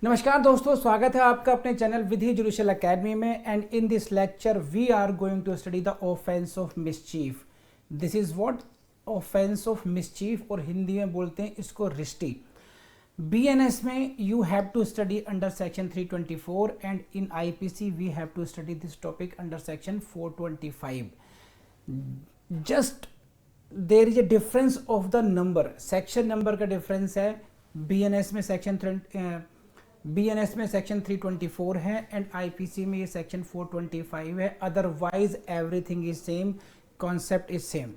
नमस्कार दोस्तों, स्वागत है आपका अपने चैनल विधि जुडिशियल एकेडमी में। And in this lecture we are going to study the offence of mischief. This is what offence of mischief, और हिंदी में बोलते हैं इसको रिश्ती। बीएनएस में you have to study under section 324 and in IPC we have to study this topic under section 425। Just there is a difference of the number, section number का difference है। BNS में सेक्शन 324 है and IPC में ये section 425 है। Otherwise everything is same, concept is same.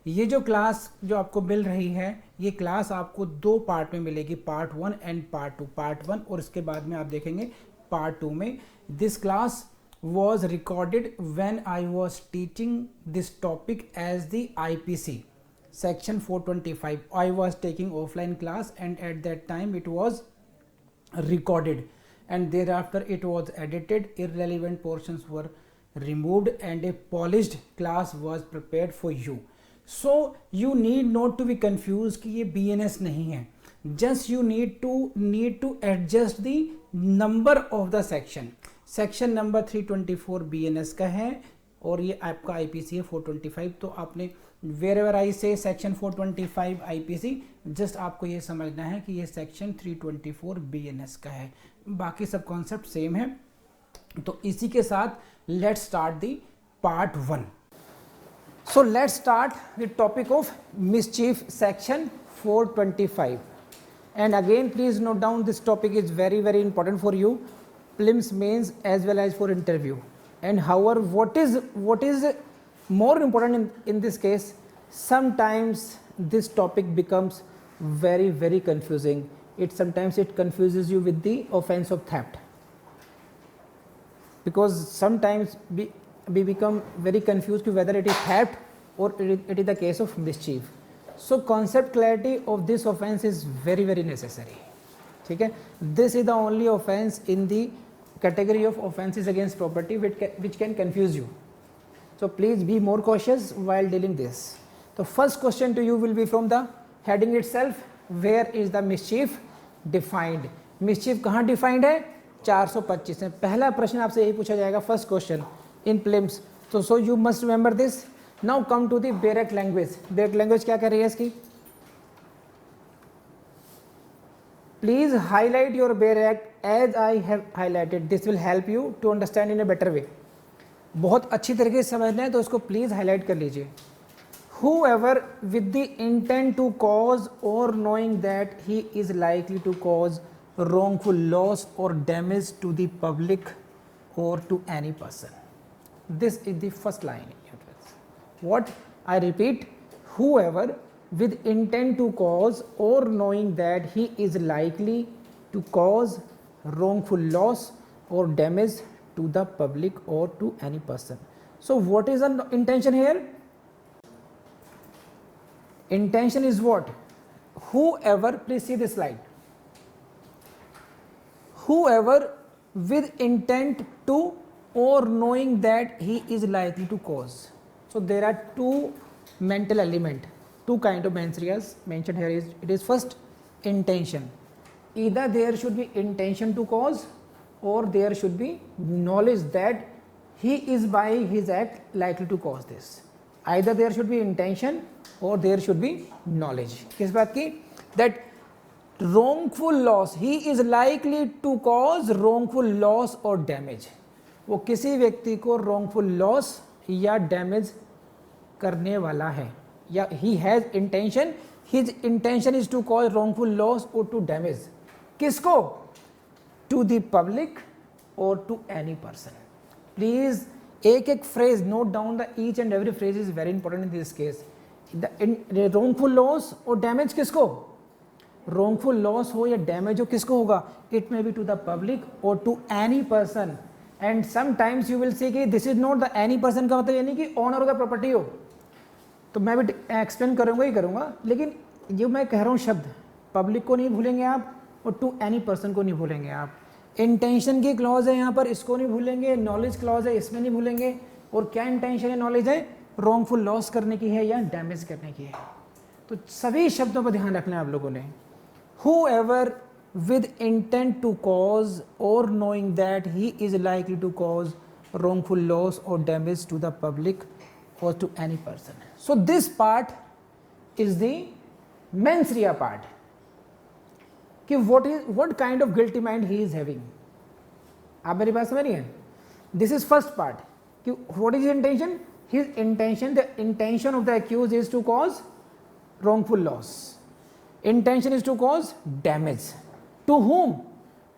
ये जो class जो आपको मिल रही है, ये क्लास आपको दो पार्ट में मिलेगी, पार्ट 1 एंड पार्ट 2। पार्ट 1 और इसके बाद में आप देखेंगे पार्ट 2 में। This class was recorded when I was teaching this topic as the IPC section 425. I was taking offline class and at that time it was recorded and thereafter it was edited, irrelevant portions were removed and a polished class was prepared for you. So you need not to be confused कि ये BNS नहीं है, just you need to adjust the number of the section. Section number 324 BNS का है और ये आपका IPC है 425। तो आपने वेरेवर आई से सेक्शन 425 IPC, जस्ट आपको ये समझना है कि ये सेक्शन 324 BNS का है, बाकी सब कॉन्सेप्ट सेम है। तो इसी के साथ let's start the part 1। So let's start the topic of mischief section 425 and again please note down this topic is very very important for you, prelims, mains as well as for interview. And however, what is more important in this case, sometimes this topic becomes very confusing. Sometimes it confuses you with the offense of theft, because sometimes we become very confused whether it is theft or it is the case of mischief. So concept clarity of this offense is very necessary. ठीक है, this is the only offense in the category of offenses against property which can confuse you. So please be more cautious while dealing this. The first question to you will be from the heading itself, where is the mischief defined? mischief कहाँ defined है? 425 में। पहला प्रश्न आपसे यही पूछा जाएगा, first question in prelims. So you must remember this. Now come to the Barak language. Barak language क्या कह रही है इसकी? Please highlight your Barak as I have highlighted. This will help you to understand in a better way. बहुत अच्छी तरीके से समझना है तो इसको प्लीज हाईलाइट कर लीजिए। Whoever with the intent to cause or knowing that he is likely to cause wrongful loss or damage to the public or to any person. This is the first line. What? I repeat, whoever with intent to cause or knowing that he is likely to cause wrongful loss or damage to the public or to any person. So what is the intention here? Intention is what? Whoever, please see this slide, whoever with intent to or knowing that he is likely to cause. So there are two mental elements, two kind of mens reas mentioned here. It is first intention. Either there should be intention to cause or there should be knowledge that he is by his act likely to cause this. Either there should be intention or there should be knowledge. किस बात की? That wrongful loss, he is likely to cause wrongful loss or damage. वो किसी व्यक्ति को wrongful loss या damage करने वाला है, या he has intention, his intention is to cause wrongful loss or to damage. किसको? To the public or to any person. Please एक phrase note down, the each and every phrase is very important in this case. The wrongful loss or damage किसको? wrongful loss हो या damage हो किसको होगा? It may be to the public or to any person. And sometimes you will see कि this is not the any person का मतलब यानी कि owner of the property हो। तो मैं भी एक्सप्लेन करूँगा ही करूँगा, लेकिन जो मैं कह रहा हूँ शब्द, पब्लिक को नहीं भूलेंगे आप और टू एनी पर्सन को नहीं भूलेंगे आप। इंटेंशन की क्लॉज है यहाँ पर, इसको नहीं भूलेंगे। नॉलेज क्लॉज है, इसमें नहीं भूलेंगे। और क्या इंटेंशन है, नॉलेज है, रॉन्गफुल लॉस करने की है या डैमेज करने की है। तो सभी शब्दों पर ध्यान रखना है आप लोगों ने। Whoever with intent to cause or knowing that he is likely to cause wrongful loss or damage to the public or to any person. So this part is the mens rea part, कि what kind of guilty mind he is having. आप मेरी बात समझ रही हैं? This is first part, कि what is his intention? His intention, the intention of the accused is to cause wrongful loss. Intention is to cause damage. To whom?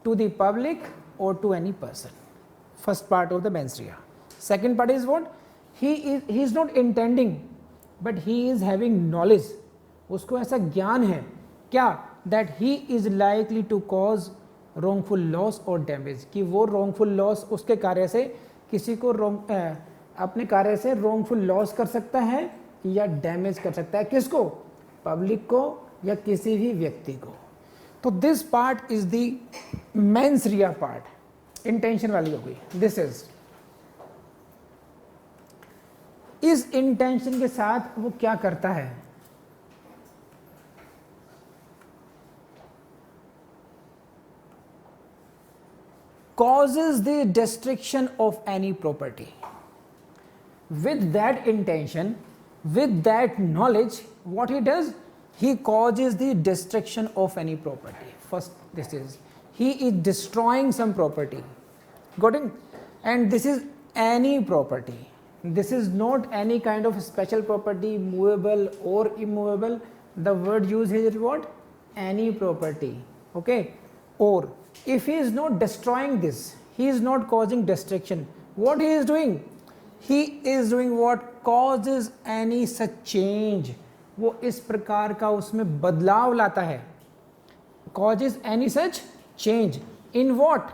To the public or to any person. First part of the mens rea. Second part is what? He is not intending, but he is having knowledge. उसको ऐसा ज्ञान है क्या? That he is likely to cause wrongful loss or damage, कि वो wrongful loss उसके कार्य से किसी को अपने कार्य से wrongful loss कर सकता है या damage कर सकता है. किसको? पब्लिक को या किसी भी व्यक्ति को. तो this part is the mains Riya part, intention वाली हो गई. दिस इज इस इंटेंशन के साथ वो क्या करता है? causes the destruction of any property. With that intention, with that knowledge, what he does? He causes the destruction of any property. First, this is, he is destroying some property. Got it? And this is any property. This is not any kind of special property, movable or immovable. The word used here is what? Any property. Okay? Or if he is not destroying this, he is not causing destruction. What he is doing? He is doing what? Causes any such change. वो इस प्रकार का उसमें बदलाव लाता है. Causes any such change in what?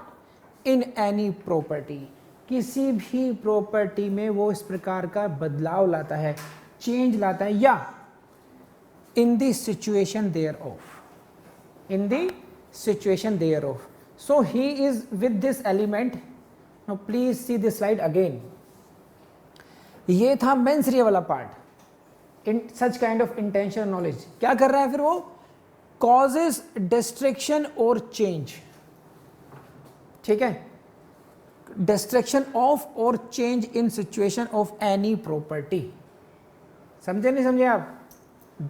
In any property. किसी भी प्रॉपर्टी में वो इस प्रकार का बदलाव लाता है, चेंज लाता है, या in the situation thereof. In the situation thereof. So he is with this element. Now please see this slide again. ये था मेंस रिया वाला part. In such kind of intention knowledge क्या कर रहा है फिर वो? Causes destruction or change. ठीक है? Destruction of or change in situation of any property. समझे नहीं समझे आप?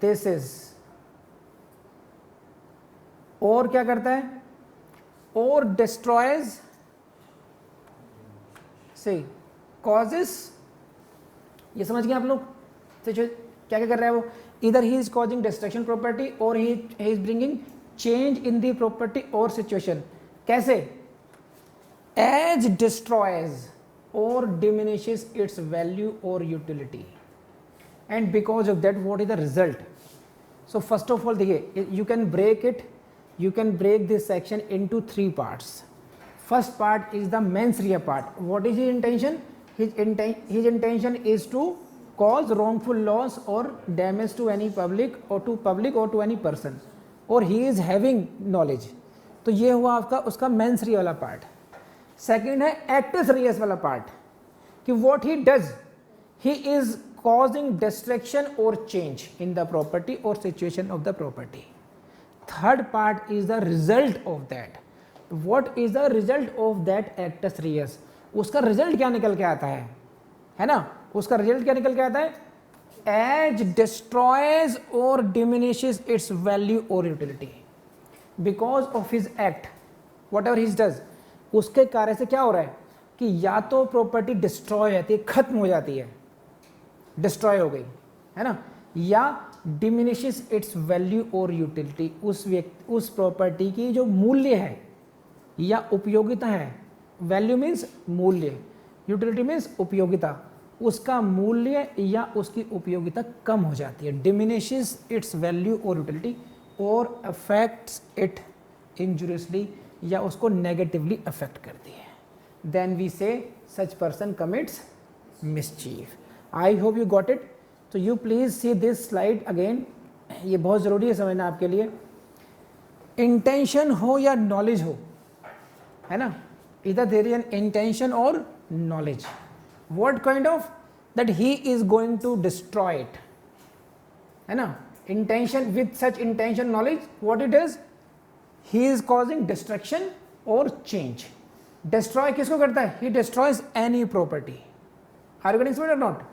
This is. और क्या करता है? Or destroys, say, causes. ये समझ गए आप लोग? तो जो क्या क्या कर रहा है वो? Either he is causing destruction property or he is bringing change in the property or situation. कैसे? As destroys or diminishes its value or utility. And because of that, what is the result? So first of all, देखिए, you can break it. You can break this section into three parts. First part is the mens rea part. What is his intention? His intention is to cause wrongful loss or damage to any public or to any person, or he is having knowledge. तो ये हुआ आपका उसका mains rea वाला part. Second है acts Reis वाला part, कि what he does, he is causing destruction or change in the property or situation of the property. Third part is the result of that. What is the result of that actus reus? उसका result क्या निकल के आता है ना? उसका result क्या निकल के आता है? As destroys or diminishes its value or utility because of his act, whatever he does, उसके कार्य से क्या हो रहा है कि या तो प्रॉपर्टी डिस्ट्रॉय हो जाती है, खत्म हो जाती है, डिस्ट्रॉय हो गई है ना, या डिमिनिशेस इट्स वैल्यू और यूटिलिटी, उस प्रॉपर्टी की जो मूल्य है या उपयोगिता है, वैल्यू मीन्स मूल्य, यूटिलिटी मीन्स उपयोगिता, उसका मूल्य या उसकी उपयोगिता कम हो जाती है, डिमिनिशेस इट्स वैल्यू और यूटिलिटी, और अफेक्ट्स इट इंजुरियसली, या उसको नेगेटिवली अफेक्ट करती है, then we say such person commits mischief. I hope you got it. तो you please see this slide again, ये बहुत ज़रूरी है समझना आपके लिए. इंटेंशन हो या नॉलेज हो, है ना, इधर देयर इज एन इंटेंशन और knowledge. What kind of? That he is going to destroy it, है ना. Intention, with such intention knowledge, what it is, he is causing destruction और चेंज। डिस्ट्रॉय किसको करता है? He destroys any property. Are you getting और not?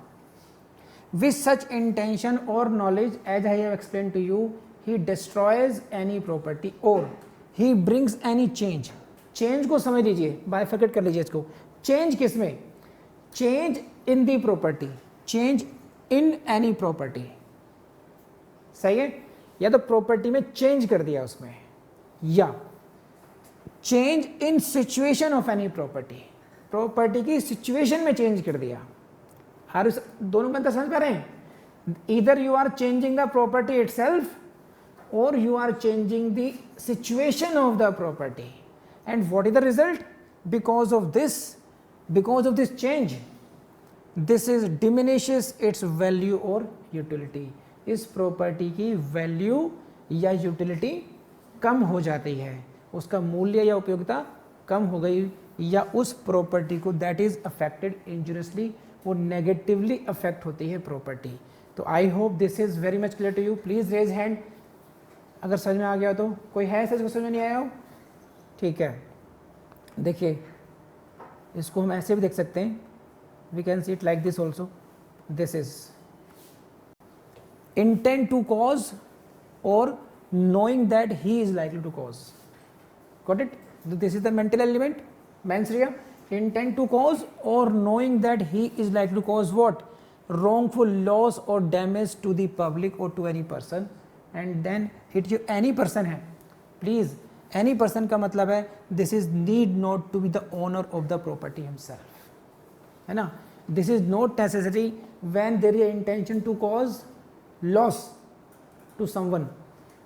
With such intention और knowledge as I have explain to you, he destroys any property और he brings any change. Change को समझ लीजिए, बाइफरकेट कर लीजिए इसको। चेंज किस में? Change in the property, change in any property. सही है? या तो प्रॉपर्टी में चेंज कर दिया उसमें, या change in situation of any property, property की सिचुएशन में चेंज कर दिया। हर दोनों में तो समझ पा रहे हैं? इधर you are changing the property itself और you are changing the situation of the property, and what is the result? Because of this change, this is diminishes its value और यूटिलिटी। इस प्रॉपर्टी की वैल्यू या utility कम हो जाती है, उसका मूल्य या उपयोगिता कम हो गई, या उस प्रॉपर्टी को दैट इज अफेक्टेड इंजुरियसली, वो नेगेटिवली अफेक्ट होती है प्रॉपर्टी। तो I hope this is very much clear to you. Please raise hand अगर समझ में आ गया तो। कोई है ऐसे समझ में नहीं आया हो? ठीक है, देखिए इसको हम ऐसे भी देख सकते हैं, we can see it like this also. This is intent to cause और knowing that he is likely to cause. Got it? This is the mental element, mens rea. Intent to cause or knowing that he is likely to cause what? Wrongful loss or damage to the public or to any person. And then it जो any person है, please any person का मतलब है this is need not to be the owner of the property himself, है ना? This is not necessary when there is intention to cause loss to someone.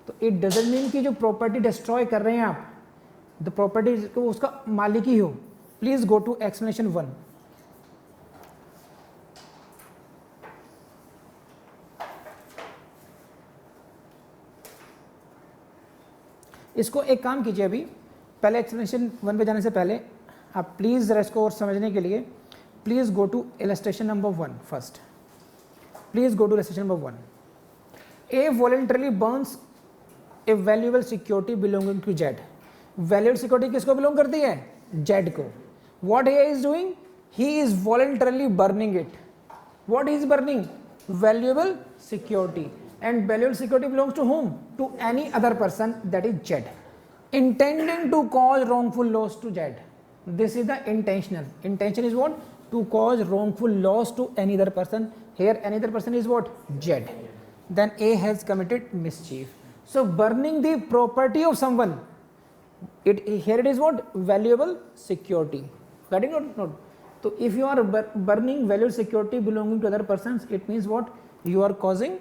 तो it doesn't mean कि जो property destroy कर रहे हैं आप, द प्रॉपर्टी को उसका मालिक ही हो। Please go to explanation 1। इसको एक काम कीजिए, अभी पहले एक्सप्लेनेशन 1 पे जाने से पहले आप प्लीज जरा इसको और समझने के लिए please go to illustration number 1 first. Please go to illustration number 1। A voluntarily burns a valuable security belonging to Z. Valuable security किसको बिलोंग करती है? जेड को। What he is doing? He is voluntarily burning it. What is burning? Valuable security. And valuable security belongs to whom? To any other person, that is Z. Intending to cause wrongful loss to Z, this is the intentional. Intention is what? To cause wrongful loss to any other person. Here any other person is what? Jed. Then A has committed mischief. So burning the property of someone, here it is what? Valuable security. Got it or not? So if you are burning valuable security belonging to other persons, it means what? You are causing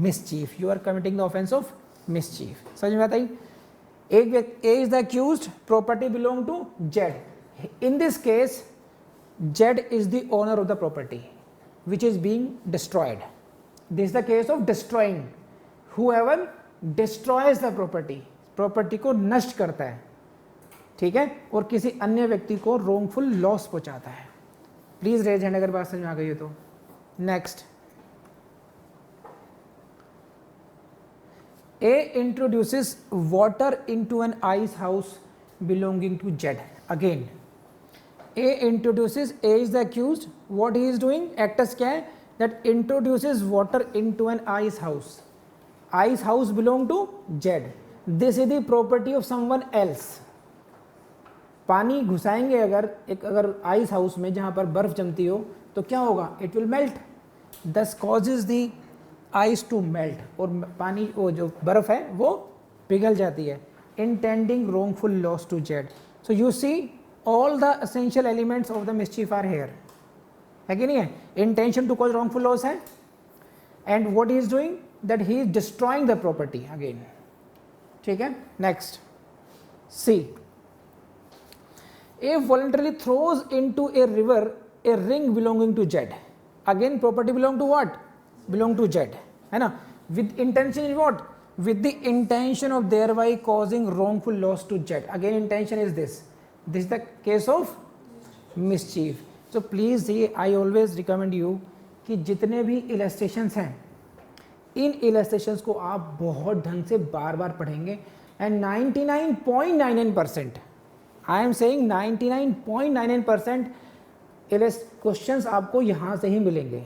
mischief. You are committing the offense of mischief. समझ में आता है? A is the accused, property belong to Z. In this case, Z is the owner of the property which is being destroyed. This is the case of destroying. Whoever destroys the property, property को नष्ट करता है, ठीक है, और किसी अन्य व्यक्ति को रोंगफुल लॉस पहुंचाता है। प्लीज रेज हैंड अगर बात समझ में आ गई हो तो। Next, A introduces water into an ice house belonging to Z. Again A introduces, A is the accused, what he is doing? Actors क्या है? That introduces water into an ice house. Ice house belong to Z, this is the property of someone else. पानी घुसाएंगे अगर ice house में जहाँ पर बर्फ जमती हो तो क्या होगा? It will melt, thus causes the ice to melt, और पानी वो जो बर्फ है वो पिघल जाती है। Intending wrongful loss to Z. So you see all the essential elements of the mischief are here, है कि नहीं है? Intention to cause wrongful loss है, and what he is doing? That he is destroying the property again, ठीक है। Next, see, A voluntarily throws into a river a ring belonging to Z. Again property belong to what? Belong to Z, है ना? With intention is what? With the intention of thereby causing wrongful loss to Z. Again intention is this. This is the case of mischief. So please see, I always recommend you कि जितने भी illustrations हैं, इन illustrations को आप बहुत ढंग से बार बार पढ़ेंगे, and 99.99%, I am saying 99.99% questions आपको यहां से ही मिलेंगे.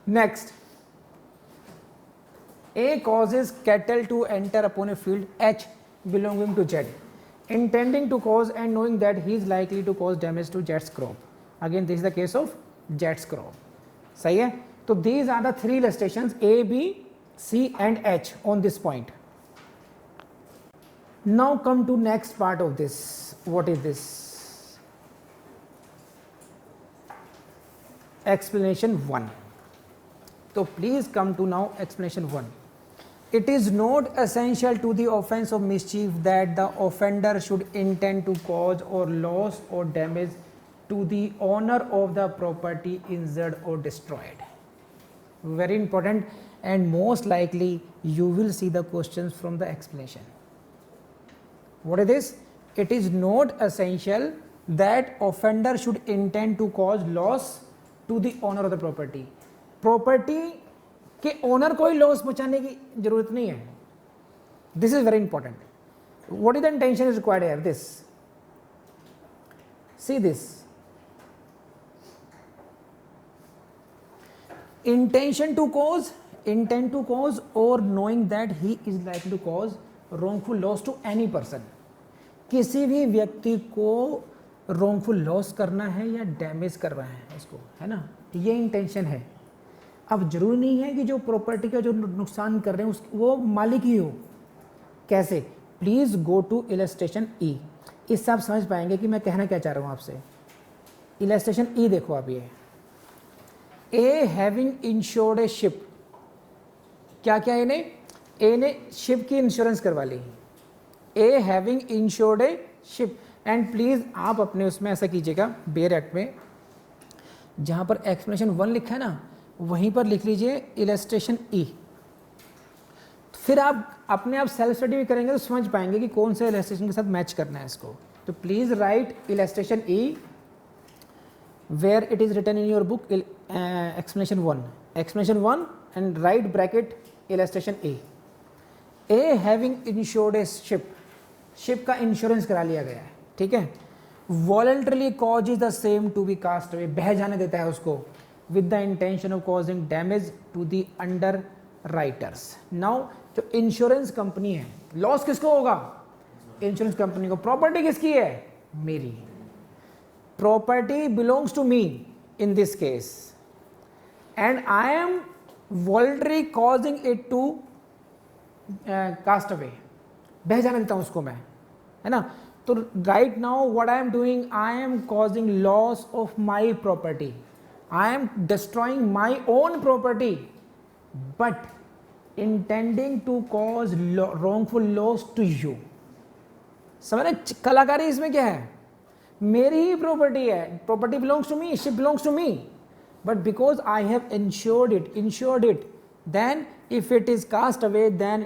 Next, A causes cattle to enter upon a field H belonging to Z, intending to cause and knowing that he is likely to cause damage to Z's crop. Again, this is the case of Z's crop. सही है. तो these are the three illustrations A, B, C and H on this point. Now come to next part of this. What is this? Explanation 1. So please come to now explanation 1. It is not essential to the offense of mischief that the offender should intend to cause or loss or damage to the owner of the property injured or destroyed. Very important, and most likely you will see the questions from the explanation. What is this? It is not essential that offender should intend to cause loss to the owner of the property. Property कि owner को ही loss पहुंचाने की जरूरत नहीं है. This is very important. What is the intention is required here? This, see this, intention to cause, intent to cause और knowing that he is like to cause wrongful loss to any person. किसी भी व्यक्ति को wrongful loss करना है या damage करना है उसको, है ना, ये इंटेंशन है. अब जरूरी नहीं है कि जो प्रॉपर्टी का जो नुकसान कर रहे हैं वो मालिक ही हो. कैसे? प्लीज गो टू इलस्ट्रेशन ई. इससे आप समझ पाएंगे कि मैं कहना क्या चाह रहा हूँ आपसे. इलस्ट्रेशन ई देखो आप. ये A having insured a ship. क्या क्या इन्हें? ए ने शिप की इंश्योरेंस करवा ली. A having insured a ship. And please आप अपने उसमें ऐसा कीजिएगा, बेयर एक्ट में जहाँ पर एक्सप्लेनेशन 1 लिखा है ना, वहीं पर लिख लीजिए इलस्ट्रेशन ई. फिर आप अपने आप सेल्फ स्टडी भी करेंगे तो समझ पाएंगे कि कौन से इलस्ट्रेशन के साथ मैच करना है इसको. तो प्लीज write illustration E where it is written in your book explanation 1. Explanation 1 and write bracket illustration E. A having insured a ship. Ship का इंश्योरेंस करा लिया गया है, ठीक है. Voluntarily cause is the same to be cast away. बह जाने देता है उसको with the intention of causing damage to the underwriters. Now जो इंश्योरेंस कंपनी है, लॉस किसको होगा? इंश्योरेंस कंपनी को. प्रॉपर्टी किसकी है? मेरी. Property belongs to me in this case and I am voluntary causing it to cast away. बह जाने देता हूं उसको मैं, है ना. तो right now what I am doing, I am causing loss of my property. I am destroying my own property, but intending to cause wrongful loss to you. समझ? कलाकारी इसमें क्या है? मेरी ही प्रॉपर्टी है. Property belongs to me, ship belongs to me, but because I have insured it, then if it is cast away, then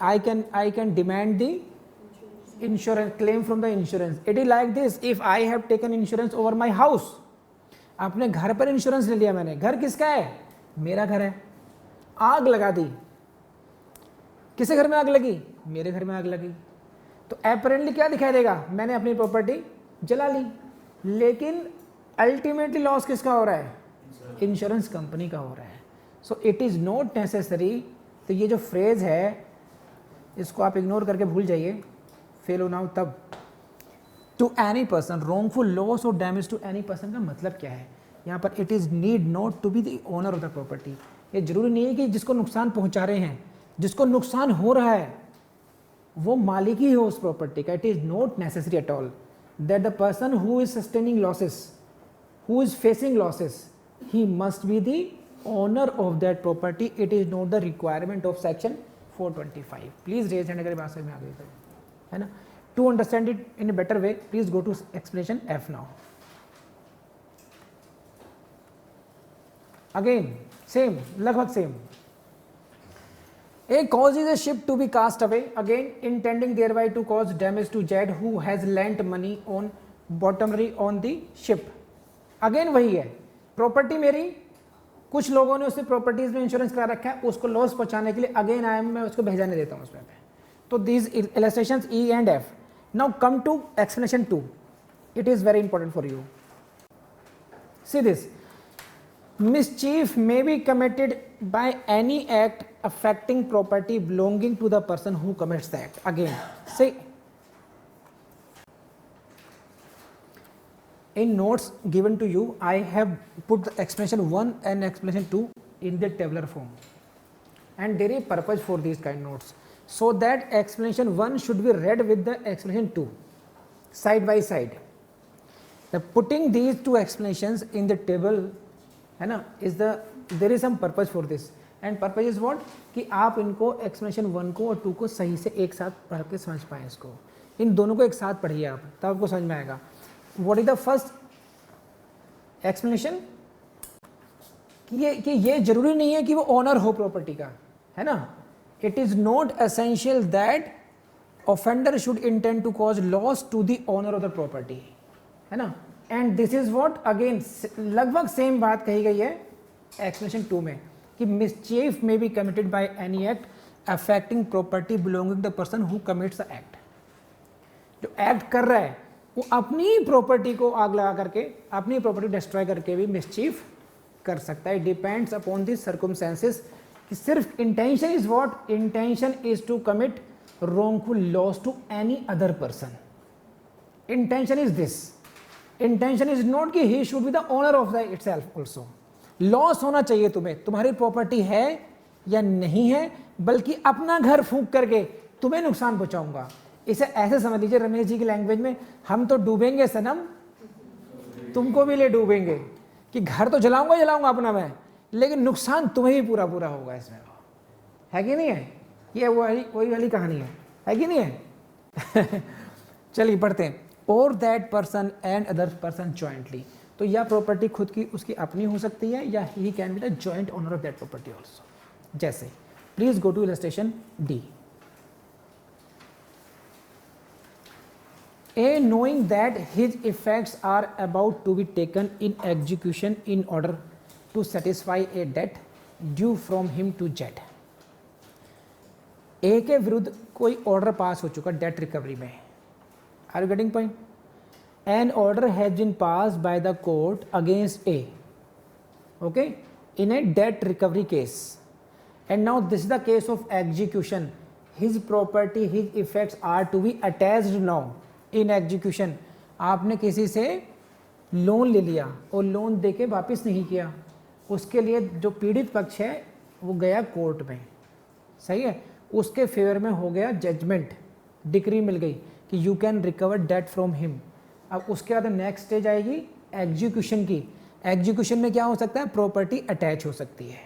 I can demand the insurance claim from the insurance. It is like this. If I have taken insurance over my house, अपने घर पर insurance ले लिया मैंने. घर किसका है? मेरा घर है. आग लगा दी. किसके घर में आग लगी? मेरे घर में आग लगी. तो अपेरेंटली क्या दिखाई देगा? मैंने अपनी प्रॉपर्टी जला ली. लेकिन अल्टीमेटली लॉस किसका हो रहा है? इंश्योरेंस कंपनी का हो रहा है. So it is not necessary. तो ये जो फ्रेज है इसको आप इग्नोर करके भूल जाइए. फेल होना हो तब. To any person, wrongful loss और डैमेज टू एनी पर्सन का मतलब क्या है यहाँ पर? It is need not to be the owner of the property. ये जरूरी नहीं है कि जिसको नुकसान पहुँचा रहे हैं, जिसको नुकसान हो रहा है वो मालिक ही हो उस प्रॉपर्टी का. It is not necessary at all that the person who is sustaining losses, who is facing losses, he must be the owner of that property. It is not the requirement of section 425. Please raise hand अगर बात समझ में आ गई तो, है ना. To understand it in a better way, please go to explanation F now. Again, same, लगभग same. A causes a ship to be cast away, again intending thereby to cause damage to Z who has lent money on bottomry on the ship. Again वही है, property मेरी, कुछ लोगों ने उससे properties में insurance करा रखा है, उसको लॉस पहुंचाने के लिए अगेन मैं उसको भेजाने देता हूँ उसमें. तो these illustrations E and F. Now come to explanation 2. It is very important for you. See this. Mischief may be committed by any act affecting property belonging to the person who commits the act. Again, see, in notes given to you, I have put the explanation 1 and explanation 2 in the tabular form, and there is purpose for these kind notes, so that explanation 1 should be read with the explanation 2 side by side. The putting these two explanations in the table है ना, is the there is some purpose for this, and purpose is what, कि आप इनको explanation 1 को और 2 को सही से एक साथ पढ़ के समझ पाएँ। इसको, इन दोनों को एक साथ पढ़िए आप, तब आपको समझ में आएगा। What is the first explanation? कि ये जरूरी नहीं है कि वो ओनर हो प्रॉपर्टी का, है ना। It is not essential that offender should intend to cause loss to the owner of the property, है ना। And this is what, again लगभग सेम बात कही गई है एक्सप्लेनेशन 2 में, कि मिसचीफ में be committed by any act affecting property belonging the person who commits the act. जो एक्ट कर रहा है वो अपनी प्रॉपर्टी को आग लगा करके, अपनी प्रॉपर्टी डिस्ट्रॉय करके भी मिसचीफ कर सकता है। डिपेंड्स अपॉन दिस सर्कमस्टेंसेस, कि सिर्फ intention is what, intention is to commit wrongful loss to any other person. Intention is this. Intention is not कि he should be the owner of the itself also. Loss होना चाहिए तुम्हें, तुम्हारी property है या नहीं है, बल्कि अपना घर फूंक करके तुम्हें नुकसान पहुंचाऊंगा। इसे ऐसे समझ लीजिए रमेश जी की लैंग्वेज में, हम तो डूबेंगे सनम, तुमको भी ले डूबेंगे, कि घर तो जलाऊंगा अपना मैं, लेकिन नुकसान तुम्हें भी पूरा पूरा होगा इसमें, है कि नहीं है। ये वही वाली कहानी है कि नहीं है। चलिए पढ़ते हैं। और that person and other person jointly, तो यह प्रॉपर्टी खुद की उसकी अपनी हो सकती है, या he can be the joint owner of that property also. जैसे please go to illustration D. A knowing that his effects are about to be taken in execution in order to satisfy a debt due from him to Z. A के विरुद्ध कोई order pass हो चुका debt recovery में। Are you getting point? An order has been pass by the court against A, okay, in a debt recovery case, and now this is the case of execution. His property, his effects are to be attached now in execution. आपने किसी से loan ले लिया और loan देके वापस नहीं किया, उसके लिए जो पीड़ित पक्ष है वो गया कोर्ट में, सही है, उसके फेवर में हो गया जजमेंट, डिक्री मिल गई कि you can recover debt from him. अब उसके बाद नेक्स्ट स्टेज आएगी एग्जीक्यूशन की। एग्जीक्यूशन में क्या हो सकता है, प्रॉपर्टी अटैच हो सकती है।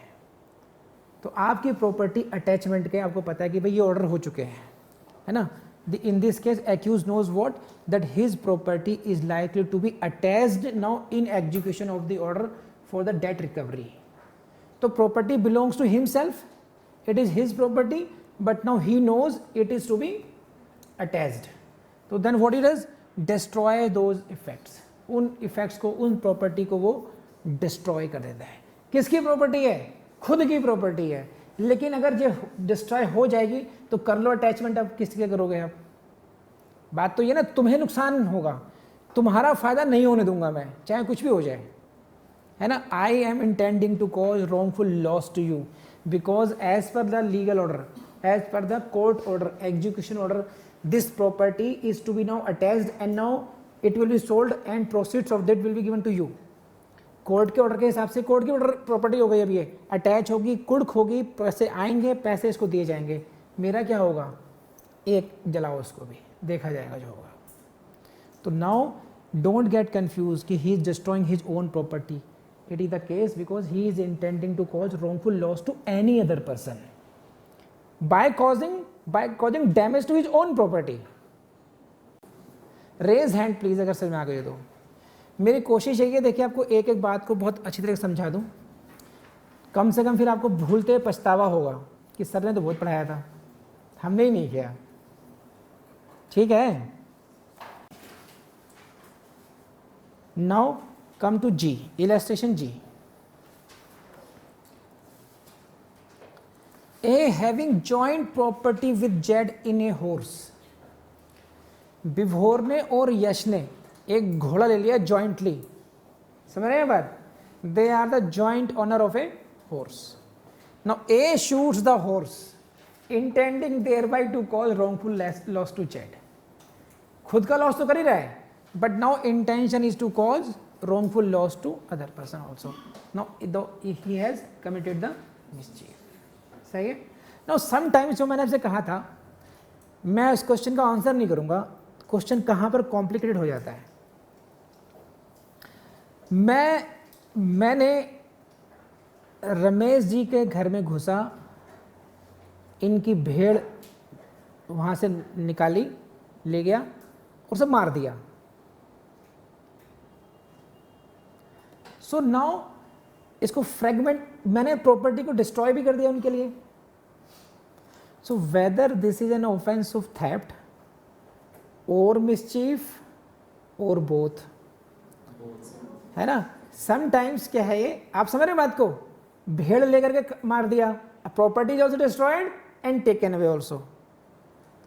तो आपकी प्रॉपर्टी अटैचमेंट के आपको पता है कि भाई ये ऑर्डर हो चुके हैं, है ना। In this case accused knows what, that his property is likely to be attached now in execution of the order for the debt recovery. तो property belongs to himself, it is his property, but now he knows it is to be attached. So then what he does, destroy those effects. उन effects को, उन property को वो destroy कर देता है। किसकी property है? खुद की property है। लेकिन अगर ये destroy हो जाएगी तो कर लो attachment, अब किसके करोगे आप? बात तो ये ना, तुम्हें नुकसान होगा, तुम्हारा फायदा नहीं होने दूंगा मैं, चाहे कुछ भी हो जाए, है ना। I am intending to cause wrongful loss to you because as per the legal order, as per the court order, execution order, this property is to be now attached and now it will be sold and proceeds of that will be given to you. Court के order के हिसाब से court की order property हो गई, अब ये attach होगी, कुर्क होगी, पैसे आएंगे, पैसे इसको दिए जाएंगे, मेरा क्या होगा, एक जलाओ उसको भी, देखा जाएगा जो होगा। तो नाउ डोंट गेट कंफ्यूज कि he is destroying his own property, it is the case because he is intending to cause wrongful loss to any other person by causing damage to his own property. Raise hand please अगर समझ में आ गई तो। मेरी कोशिश यही है, देखिए आपको एक एक बात को बहुत अच्छी तरह से समझा दूं, कम से कम फिर आपको भूलते पछतावा होगा कि सर ने तो बहुत पढ़ाया था, हमने ही नहीं किया। ठीक है, now come to G, illustration G. A having joint property with Z in a horse. Vibhor ने और यश ने एक घोड़ा ले लिया जॉइंटली, समझ रहे हैं बात? They are the joint owner of a horse. Now A shoots the horse intending thereby to cause wrongful loss to Z. खुद का लॉस तो कर ही रहा है, but now intention is to cause wrongful loss to other person also. Now though he has committed the mischief. सही है? Now sometimes जो मैंने आपसे कहा था, मैं इस क्वेश्चन का आंसर नहीं करूंगा, क्वेश्चन कहाँ पर कॉम्प्लिकेटेड हो जाता है। मैंने रमेश जी के घर में घुसा, इनकी भेड़ वहाँ से निकाली, ले गया और सब मार दिया। सो नाउ इसको फ्रेगमेंट, मैंने प्रॉपर्टी को डिस्ट्रॉय भी कर दिया उनके लिए। So whether this is an offence of theft और मिसचीफ और बोथ, है ना? समटाइम्स क्या है ये, आप समझ रहे बात को? भेड़ लेकर के मार दिया, property is also destroyed and taken away also.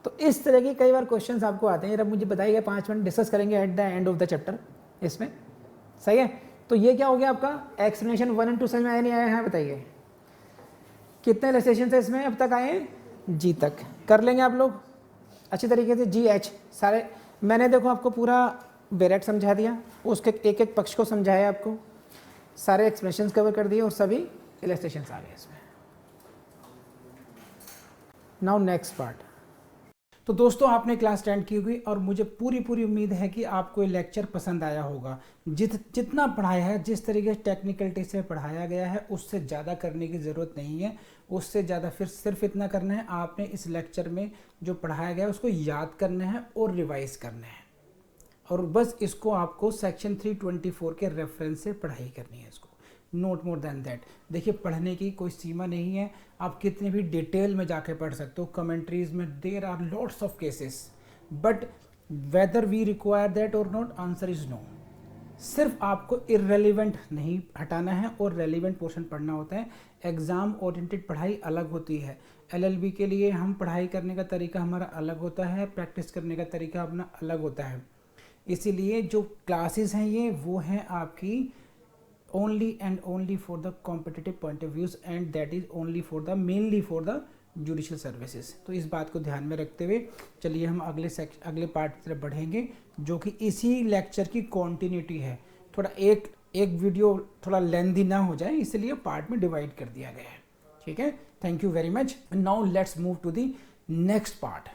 तो इस तरह की कई बार क्वेश्चंस आपको आते हैं। जब मुझे बताइएगा 5 मिनट डिस्कस करेंगे at the end of the chapter इसमें, सही है? तो ये क्या हो गया आपका एक्सप्लेनेशन 1 और 2 समझ में आया नहीं आया है? बताइए कितने इलस्ट्रेशन है इसमें अब तक आए हैं? जी तक कर लेंगे आप लोग अच्छी तरीके से। जी एच सारे मैंने देखो आपको पूरा डायरेक्ट समझा दिया, उसके एक एक पक्ष को समझाया आपको, सारे एक्सप्लेनेशन कवर कर दिए और सभी इलस्ट्रेशन आ गए इसमें। Now next part. तो दोस्तों आपने क्लास अटेंड की होगी और मुझे पूरी उम्मीद है कि आपको ये लेक्चर पसंद आया होगा। जितना पढ़ाया है, जिस तरीके से टेक्निकलिटी से पढ़ाया गया है, उससे ज़्यादा करने की ज़रूरत नहीं है। उससे ज़्यादा फिर सिर्फ इतना करना है, आपने इस लेक्चर में जो पढ़ाया गया है उसको याद करना है और रिवाइज करना है, और बस इसको आपको सेक्शन 324 के रेफरेंस से पढ़ाई करनी है, इसको नोट मोर देन दैट। देखिए पढ़ने की कोई सीमा नहीं है, आप कितने भी डिटेल में जाके पढ़ सकते हो। कमेंट्रीज में there are lots of cases, but whether we require that और नॉट, आंसर इज नो। सिर्फ आपको इररेलेवेंट नहीं हटाना है और रेलिवेंट पोर्शन पढ़ना होता है। एग्जाम ओरिएंटेड पढ़ाई अलग होती है। LLB के लिए हम पढ़ाई करने का तरीका हमारा अलग होता है, प्रैक्टिस करने का तरीका अपना अलग होता है। इसीलिए जो क्लासेस हैं ये वो हैं आपकी only and only for the competitive point of views, and that is only for the mainly for the judicial services। तो इस बात को ध्यान में रखते हुए चलिए हम अगले पार्ट की तरफ बढ़ेंगे, जो कि इसी लेक्चर की कॉन्टिन्यूटी है। थोड़ा एक वीडियो थोड़ा लेंथी ना हो जाए, इसलिए पार्ट में डिवाइड कर दिया गया है। ठीक है, thank you very much. Now let's move to the next part.